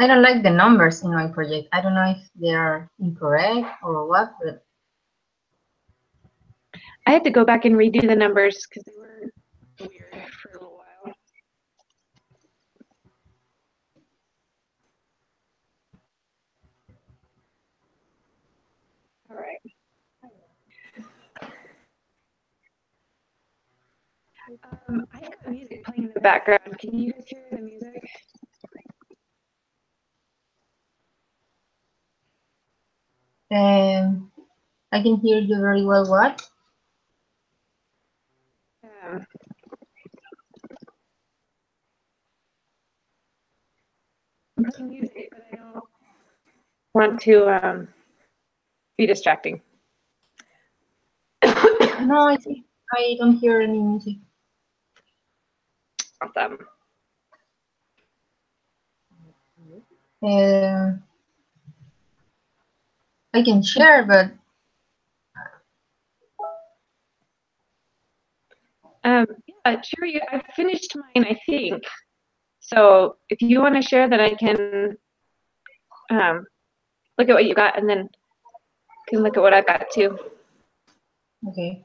I don't like the numbers in my project. I don't know if they are incorrect or what, but I had to go back and redo the numbers because they were weird for a little while. All right. I got music playing in the background. Can you guys hear the music? I can hear you very well. What? I'm playing music, but I don't want to be distracting. No, I don't hear any music. Awesome. I can share, but yeah, Sherry, I finished mine, I think. So if you want to share, then I can look at what you got, and then can look at what I've got too. Okay.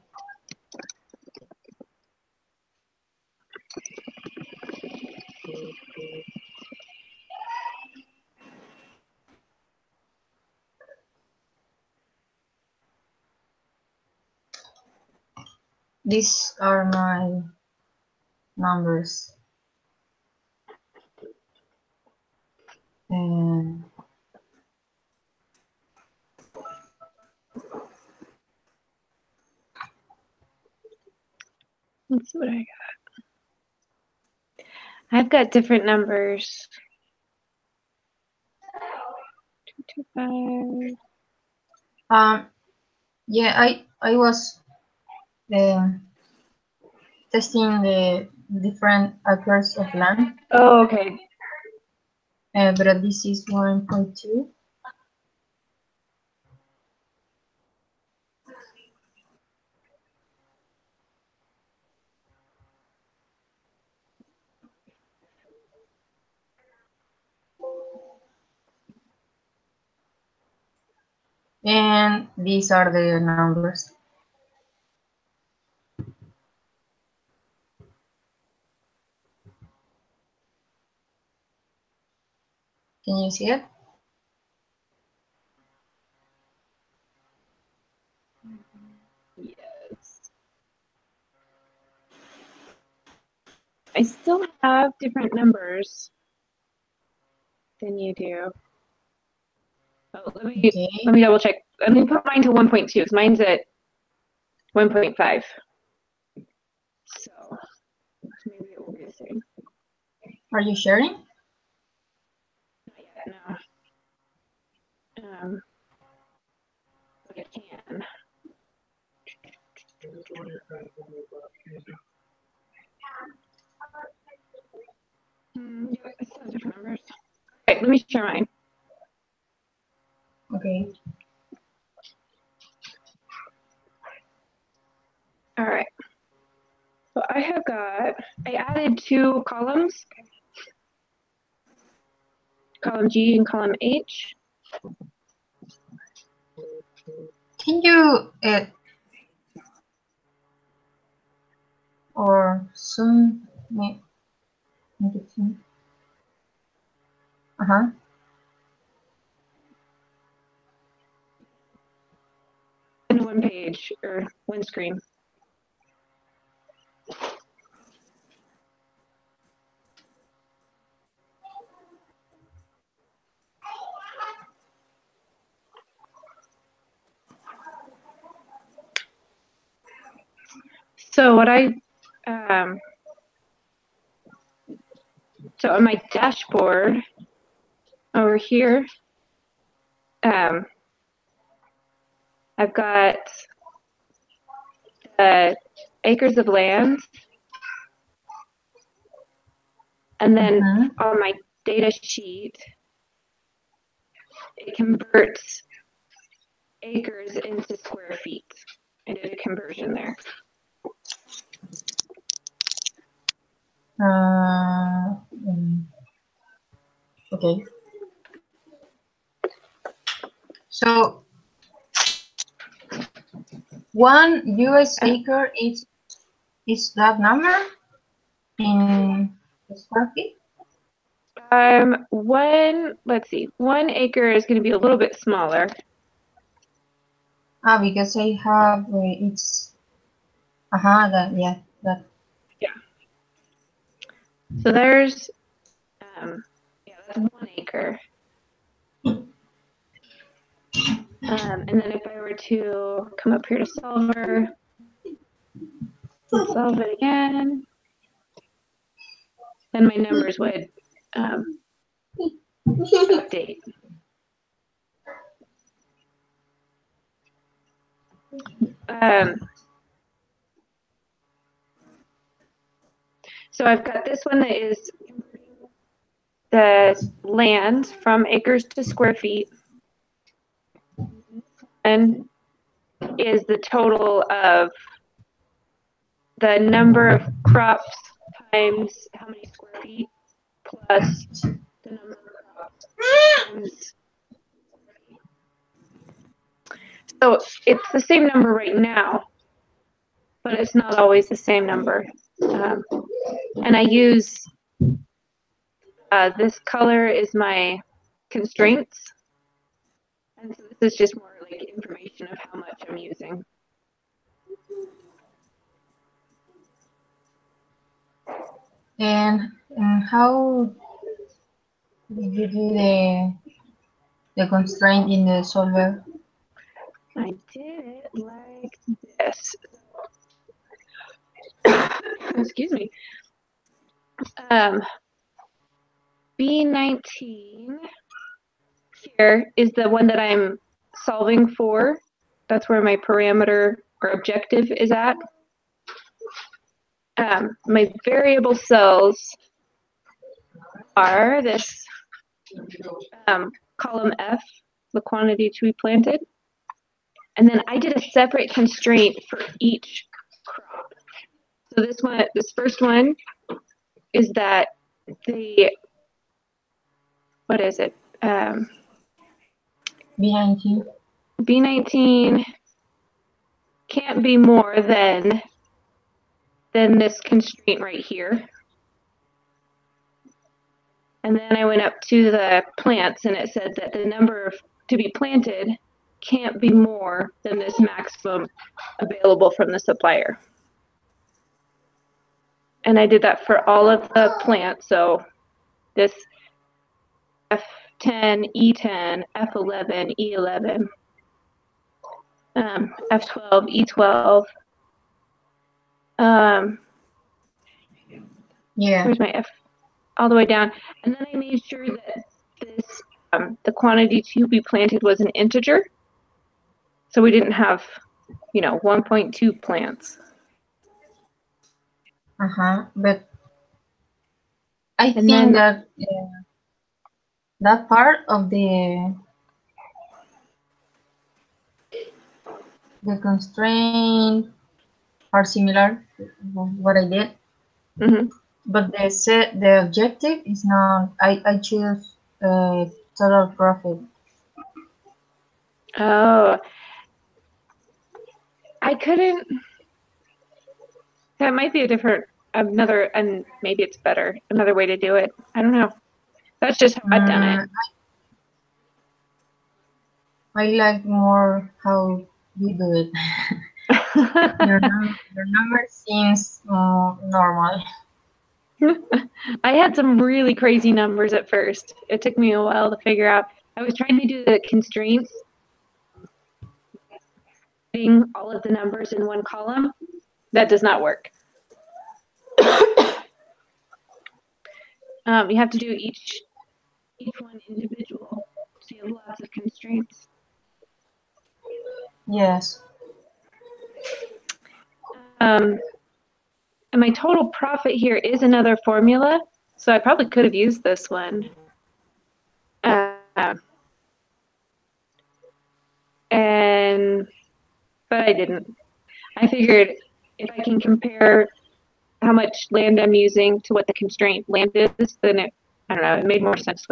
These are my numbers. And let's see what I got. I've got different numbers. 225. Yeah, I was testing the different acres of land. Oh, okay. But this is 1.2. And these are the numbers. Can you see it? Yes. I still have different numbers than you do. Oh, let me double check. Let me put mine to 1.2 because mine's at 1.5. So maybe it will be the same. Are you sharing? Not yet, no. But I can. Yeah, I still have different numbers. Okay, let me share mine. Okay. All right. So I added 2 columns, column G and column H. Can you or soon make it soon? In one page or one screen. So what so on my dashboard over here, I've got acres of land, and then on my data sheet, it converts acres into square feet. I did a conversion there. Okay. So 1 US acre is that number in square feet? Let's see, 1 acre is going to be a little bit smaller. Because I have it's that that. Yeah. So there's that's 1 acre. And then if I were to come up here to solver, solve it again, then my numbers would update. So I've got this one that is the land from acres to square feet, and is the total of the number of crops times how many square feet plus the number of crops times. So it's the same number right now, but it's not always the same number. And I use this color is my constraints. And so this is just more like information of how much I'm using. And how did you do the constraint in the solver? I did it like this. Excuse me. B19 here is the one that I'm solving for. That's where my parameter or objective is at. My variable cells are this column F, the quantity to be planted. And then I did a separate constraint for each crop. So this first one is that what is it? B19. B19 can't be more than this constraint right here. And then I went up to the plants and it said that the number to be planted can't be more than this maximum available from the supplier. And I did that for all of the plants. So this F10, E10, F11, E11, F12, E12. Where's my F? All the way down. And then I made sure that this the quantity to be planted was an integer. So we didn't have, 1.2 plants. But I think that that part of the constraint are similar to what I did. Mm-hmm. But the objective is not. I choose total profit. Oh, I couldn't. That might be another, and maybe it's better, another way to do it. I don't know. That's just how I've done it. I like more how you do it. your number seems normal. I had some really crazy numbers at first. It took me a while to figure out. I was trying to do the constraints, putting all of the numbers in one column. That does not work. You have to do each one individual. So you have lots of constraints. Yes. And my total profit here is another formula, so I probably could have used this one. But I didn't. I figured if I can compare how much land I'm using to what the constraint land is, then it made more sense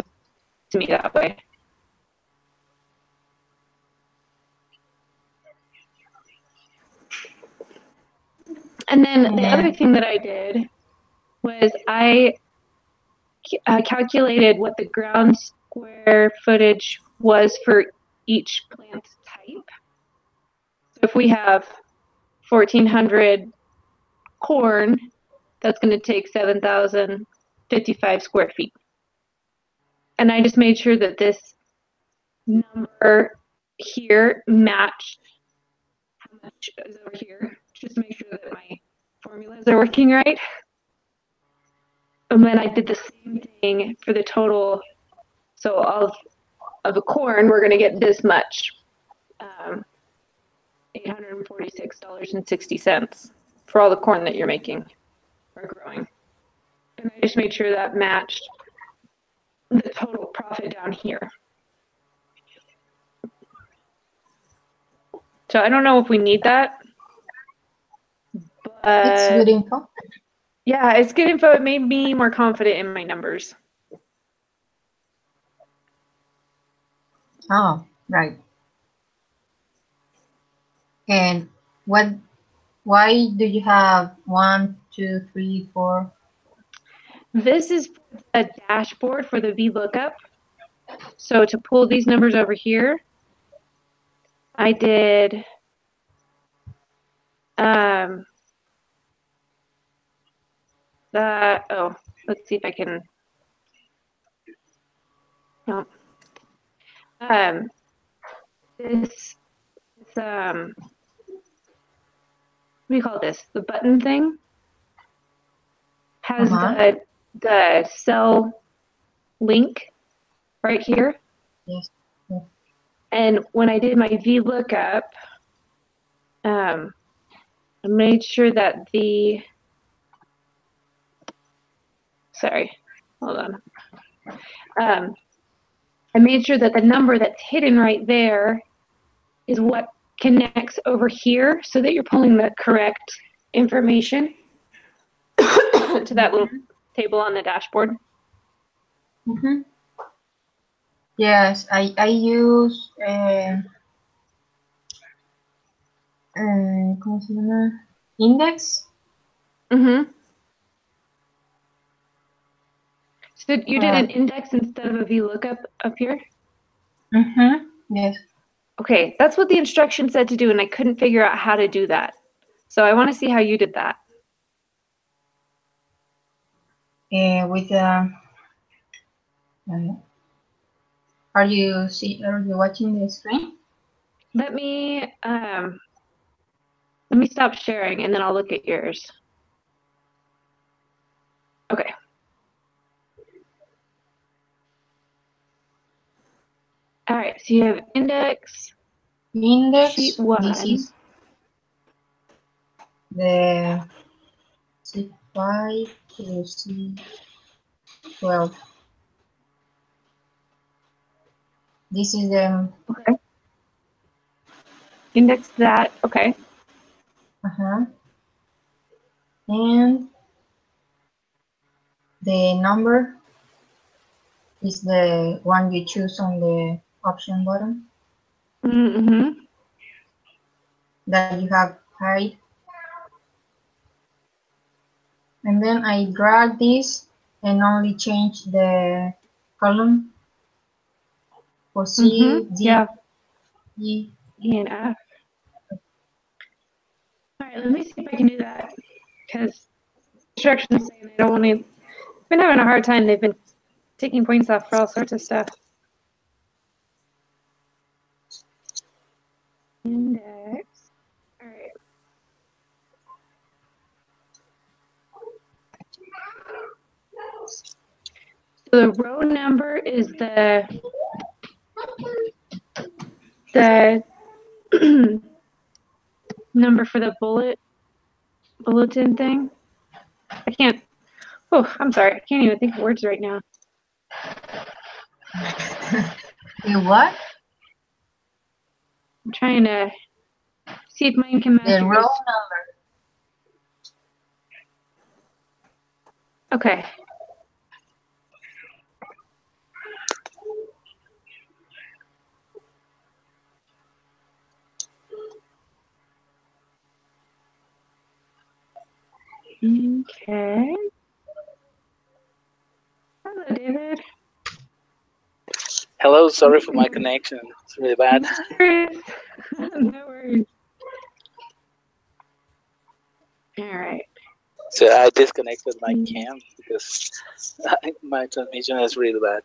to me that way. And then the other thing that I did was I calculated what the ground square footage was for each plant type. So if we have 1,400 corn, that's going to take 7,055 square feet. And I just made sure that this number here matched how much is over here, just to make sure that my formulas are working right. And then I did the same thing for the total. So of the corn, we're going to get this much, $846.60 for all the corn that you're making or growing. And I just made sure that matched the total profit down here. So I don't know if we need that, but it's good info. Yeah, it's good info. It made me more confident in my numbers. Oh, right. And why do you have 1, 2, 3, 4? This is a dashboard for the VLOOKUP. So to pull these numbers over here, I did let's see if I can. No. This what do you call this? The button thing has the cell link right here. Yes. And when I did my VLOOKUP, I made sure that hold on. I made sure that the number that's hidden right there is what connects over here so that you're pulling the correct information to that little table on the dashboard. Mm-hmm. Yes, I use ¿cómo se llama? Index. Mm-hmm. So you did an index instead of a VLOOKUP up here? Mm-hmm. Yes. Okay, that's what the instruction said to do, and I couldn't figure out how to do that. So I want to see how you did that. With are you watching the screen? Let me stop sharing, and then I'll look at yours. Okay. All right, so you have index. Sheet 1. This is the C5 to C12. This is the okay. Index that. Okay. And the number is the one you choose on the option button. Mm-hmm. That you have hide. And then I drag this and only change the column for C, D, yeah. E, and F. All right, let me see if I can do that because instructions say I don't want to. I've been having a hard time. They've been taking points off for all sorts of stuff. Index. All right. So the row number is the number for the bulletin thing. I can't. Oh, I'm sorry. I can't even think of words right now. You what? I'm trying to see if mine can match The row yours. number. Okay. Okay. Hello, David. Hello, sorry for my connection. It's really bad. No worries. No worries. All right. So I disconnected my cam because my transmission is really bad.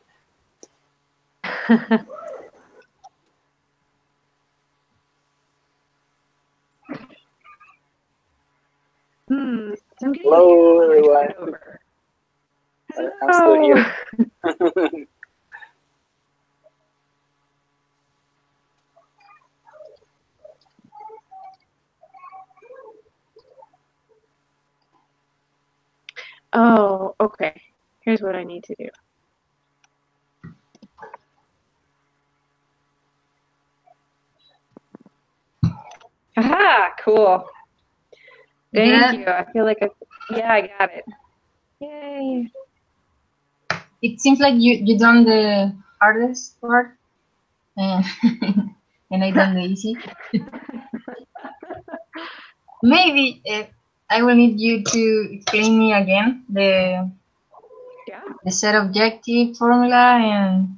So I'm getting Hello, everyone. I'm still here. Oh, okay. Here's what I need to do. Aha, cool. Thank you. I feel like I got it. Yay. It seems like you done the hardest part, and and I done the easy. Maybe I will need you to explain me again the set objective formula and.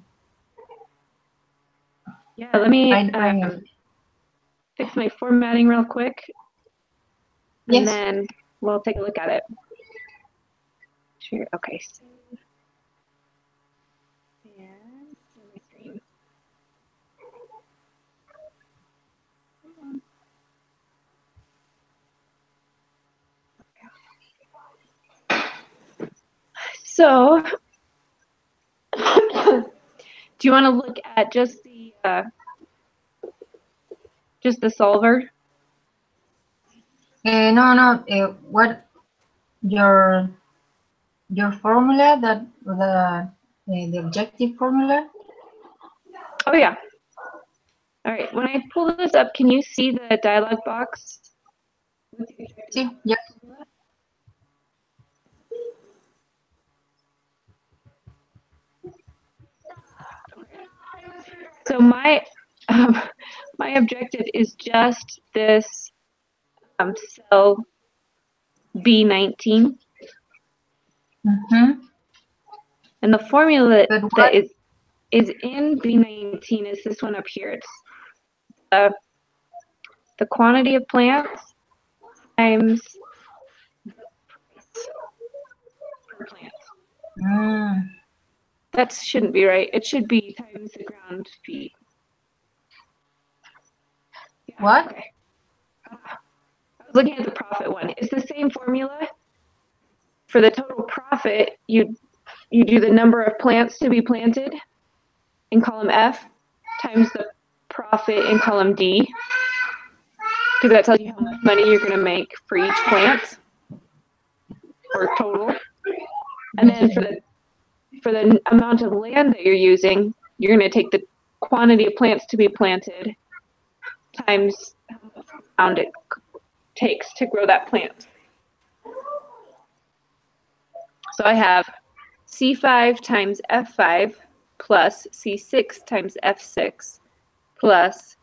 Yeah, let me fix my formatting real quick. And then we'll take a look at it. Sure. Okay. And share my screen. So, do you want to look at just the solver? No. What your formula, that the objective formula? Oh yeah. All right. When I pull this up, can you see the dialog box? See, yeah. So my objective is just this cell B19. And the formula that is in B19 is this one up here. It's the quantity of plants times the price per plant. That shouldn't be right. It should be times the ground feet. Yeah, what? Okay. I was looking at the profit one. It's the same formula. For the total profit, you do the number of plants to be planted in column F times the profit in column D, because that tells you how much money you're going to make for each plant or total. And then for the amount of land that you're using, you're going to take the quantity of plants to be planted times how much ground it takes to grow that plant. So I have C5 times F5 plus C6 times F6 plus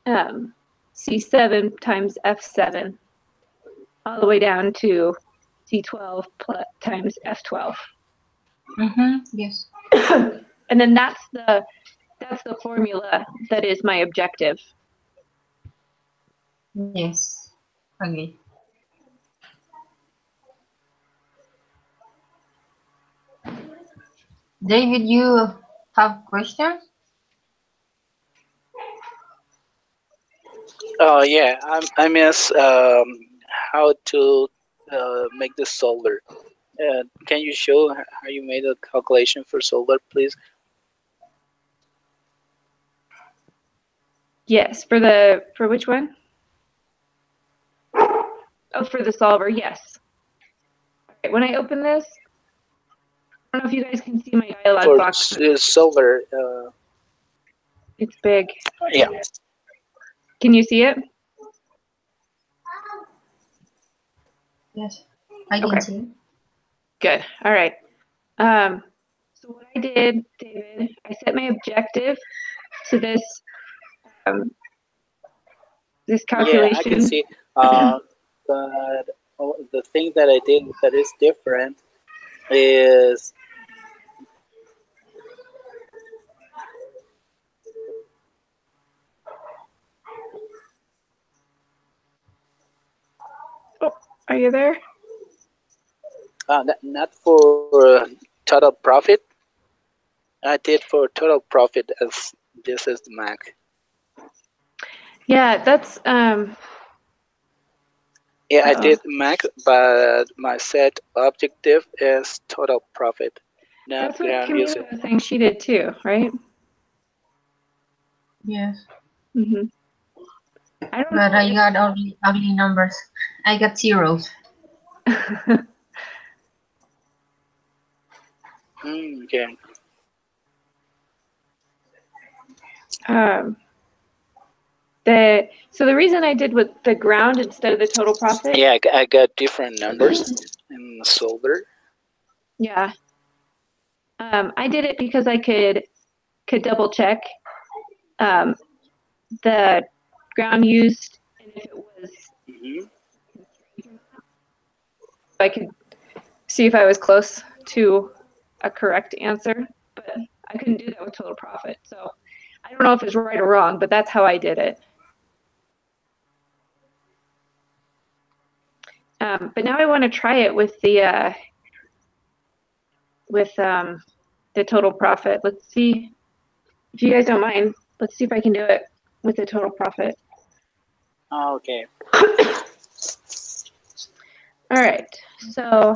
C7 times F7 all the way down to C12 times F12. Yes. And then that's the formula that is my objective. Yes. Okay. David, you have questions? Yeah, I miss how to make the solver. Can you show how you made a calculation for solver, please? Yes, for which one? Oh, for the solver, yes. All right, when I open this, I don't know if you guys can see my dialog box. For solver. It's big. Yeah. Can you see it? Yes, I can see. Good. All right. So what I did, David, I set my objective to this this calculation. Yeah, I can see. But the thing that I did that is different is Are you there? not for total profit. I did for total profit as this is the Mac. Yeah, that's Yeah, I did Mac, but my set objective is total profit, not that's what ground Camila user. was saying she did too, right? Yes. Mm-hmm. I don't But know. I got ugly numbers. I got zeros. Okay. So the reason I did with the ground instead of the total profit. Yeah, I got different numbers in solver. Yeah. I did it because I could double check the ground used, and if it was, I could see if I was close to a correct answer, but I couldn't do that with total profit. So I don't know if it's right or wrong, but that's how I did it. But now I want to try it with the total profit. Let's see if you guys don't mind. Let's see if I can do it with the total profit. Okay. All right. So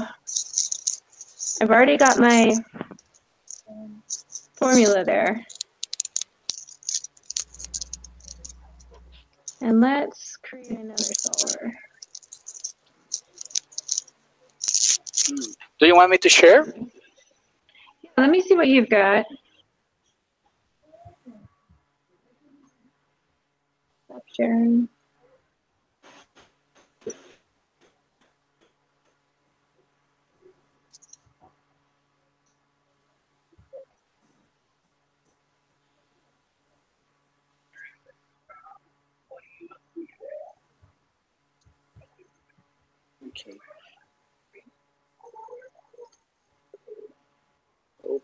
I've already got my formula there. And let's create another solver. Do you want me to share? Yeah, let me see what you've got. Stop sharing. Okay. Oh,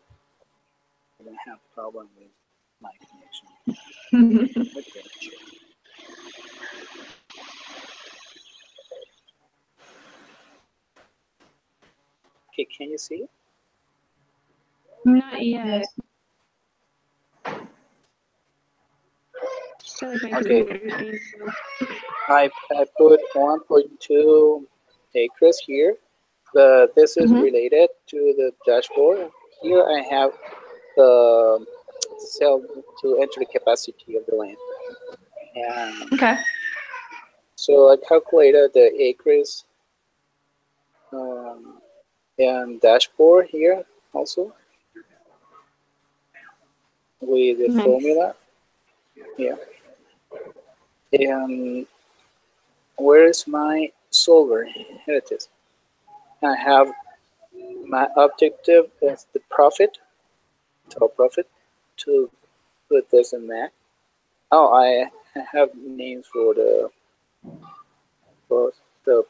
I have a problem with my connection. Okay. Okay, can you see? Not yet. Yes. Okay. I put 1.2 acres here, but this is related to the dashboard. Here I have the cell to enter the capacity of the land. And okay. so I calculated the acres and dashboard here also with the formula. Yeah. And where is my solver? Here it is. I have my objective is the profit, total profit, to put this in Mac. Oh, I have names for the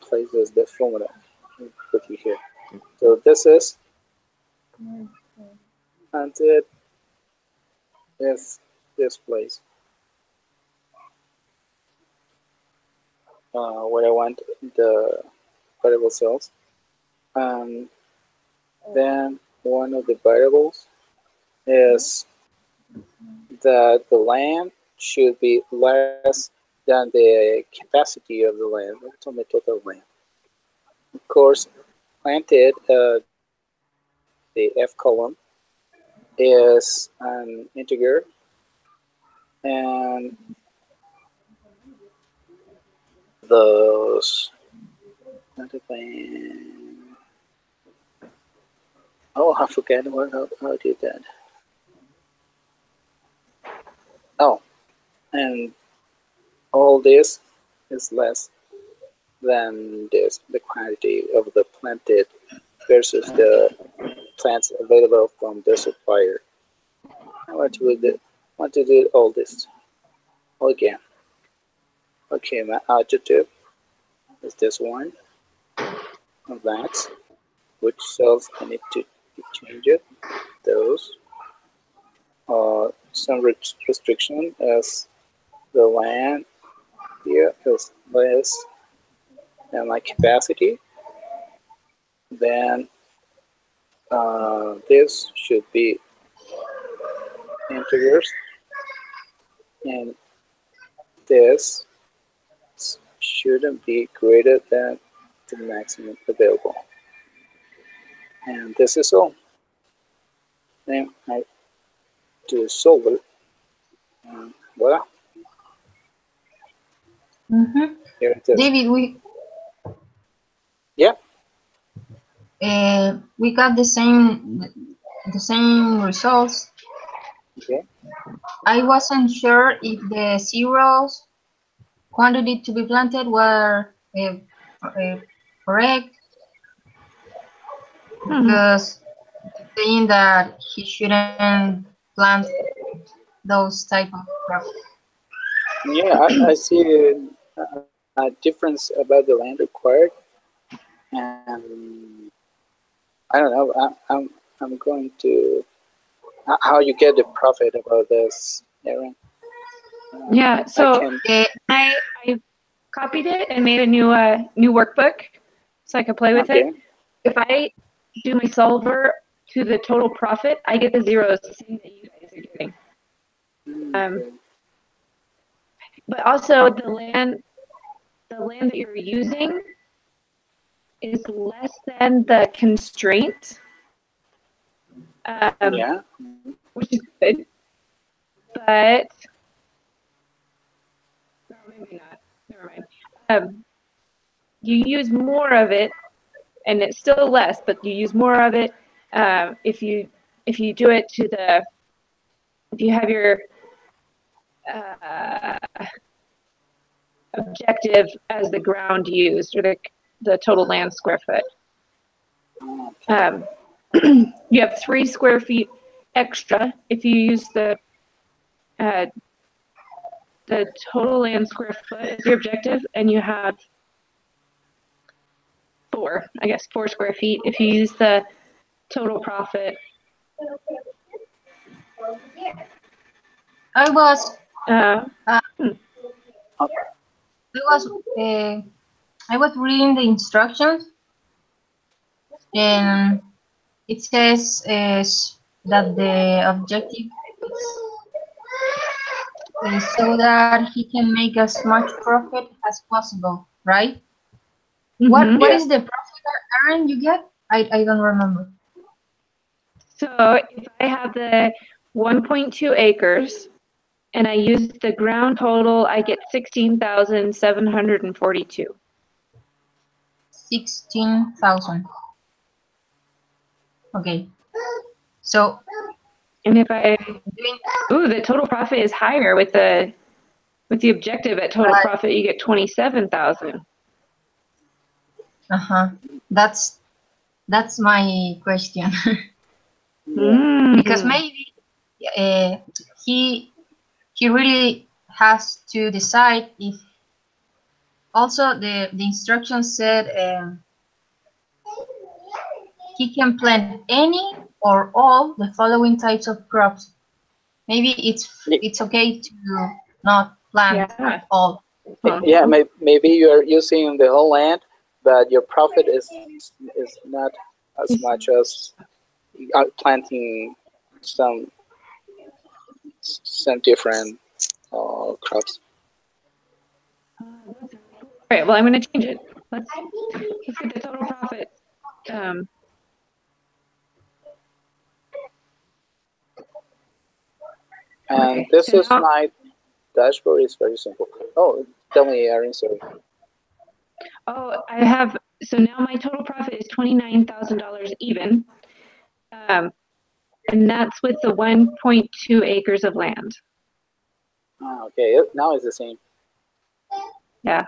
places, the formula. Put you here. So this is, and it is this place where I want the variable cells. And then one of the variables is that the land should be less than the capacity of the land, the total land. Of course, planted, the F column is an integer, and those. Oh, I forgot how I did that. Oh, and all this is less than this, the quantity of the planted versus the plants available from the supplier. I want to do all this again. Okay, my adjective is this one. advance, which cells I need to change it. Those. Some restriction as the land here is less than my capacity. Then this should be integers, and this shouldn't be greater than the maximum available. And this is all. Then I do solve it. And voila. Here it is. David, Yeah. We got the same results. Okay. I wasn't sure if the zeros quantity to be planted were correct, because saying that he shouldn't plant those type of crops. Yeah, I see a difference about the land required, and I don't know. I'm going to how you get the profit about this, Aaron. Yeah, so I copied it and made a new workbook so I could play with it. If I do my solver to the total profit, I get the zeros, the same that you guys are getting. But also the land that you're using is less than the constraint. Yeah. Which is good. But no, maybe not. Never mind. You use more of it, and it's still less, but you use more of it if you do it to the, if you have your objective as the ground used, or the total land square foot. You have 3 square feet extra if you use the total land square foot as your objective, and you have 4 square feet if you use the total profit. I was reading the instructions, and it says that the objective is so that he can make as much profit as possible, right? What is the profit, Aaron, you get? I don't remember. So if I have the 1.2 acres and I use the ground total, I get 16,742. 16,000. Okay. So. And if I, the total profit is higher with the objective at total profit, you get 27,000. That's my question. Because maybe he really has to decide if. Also, the instructions said he can plant any or all the following types of crops. Maybe it's okay to not plant all. Yeah, maybe you are using the whole land, but your profit is not as much as planting some different crops. All right, well, I'm going to change it. Let's get the total profit. And this is my dashboard. It's very simple. Oh, tell me, Aaron, sorry. Oh, so now my total profit is $29,000 even. And that's with the 1.2 acres of land. Okay, now it's the same. Yeah.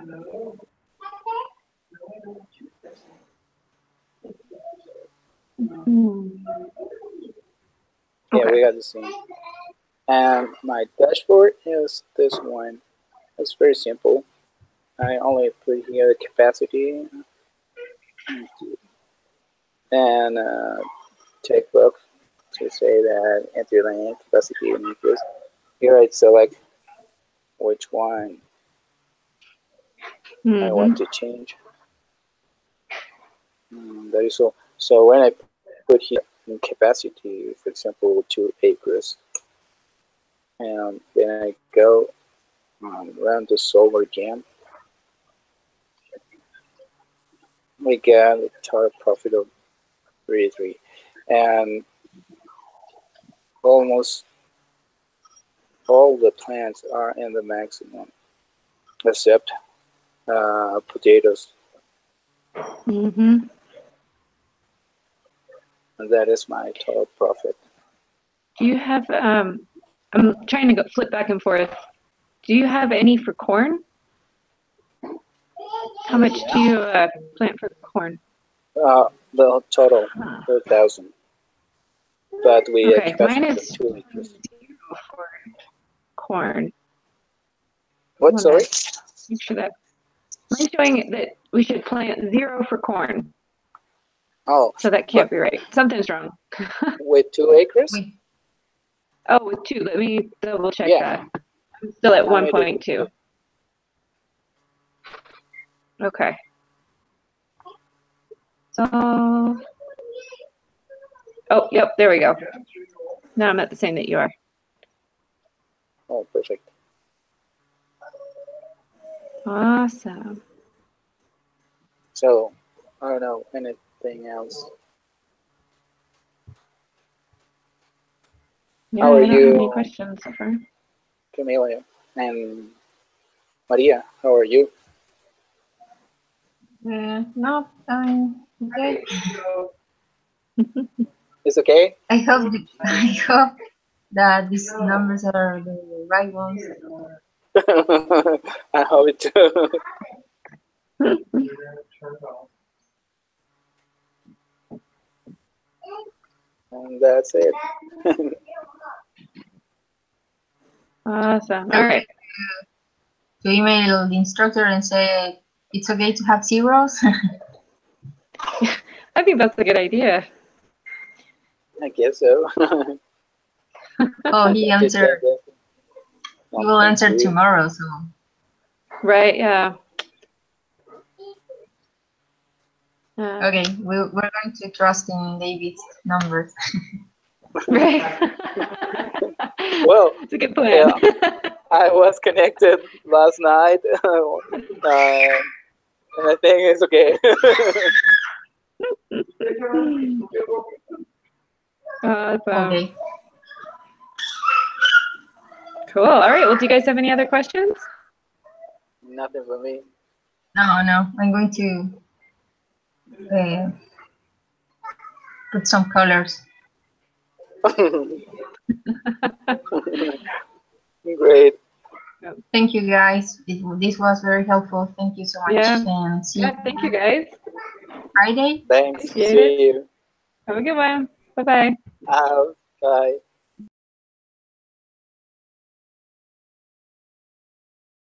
Yeah, we got the same. And my dashboard is this one. It's very simple. I only put here the capacity and checkbox to say that enter land capacity and interest. Here I select which one I want to change. That is all. So when I put here in capacity, for example, 2 acres, and then I go run the solver again, we get a total profit of 33, and almost all the plants are in the maximum, except potatoes. Mm-hmm. And that is my total profit. Do you have, I'm trying to flip back and forth. Do you have any for corn? How much do you plant for corn? The total, 4,000. But we okay, mine is 2 acres. For corn. What, sorry? Make sure that mine's showing that we should plant 0 for corn. Oh. So that can't be right. Something's wrong. With 2 acres? Oh, with 2. Let me double check that. I'm still at 1.2. Okay. So, oh, yep, there we go. Now I'm at the same that you are. Oh, perfect. Awesome. So, I don't know, anything else? Yeah, how are I don't you, have any questions so far. Camila and Maria? How are you? No, I'm okay. It's okay? I hope that these numbers are the right ones. I hope it too. And that's it. Awesome. All right. To email the instructor and say it's okay to have zeros. I think that's a good idea. I guess so. Oh, he answered. He will answer tomorrow, so. Right, yeah. Okay, we're going to trust in David's numbers. Right. Well, it's a good plan. Yeah, I was connected last night, and I think it's okay. Awesome. Okay. Cool. All right. Well, do you guys have any other questions? Nothing for me. No. I'm going to put some colors. Great. Thank you, guys. This was very helpful. Thank you so much. Yeah. And see Yeah. Thank you, guys. Friday. Thanks. Appreciate See you. Have a good one. Bye-bye. Bye.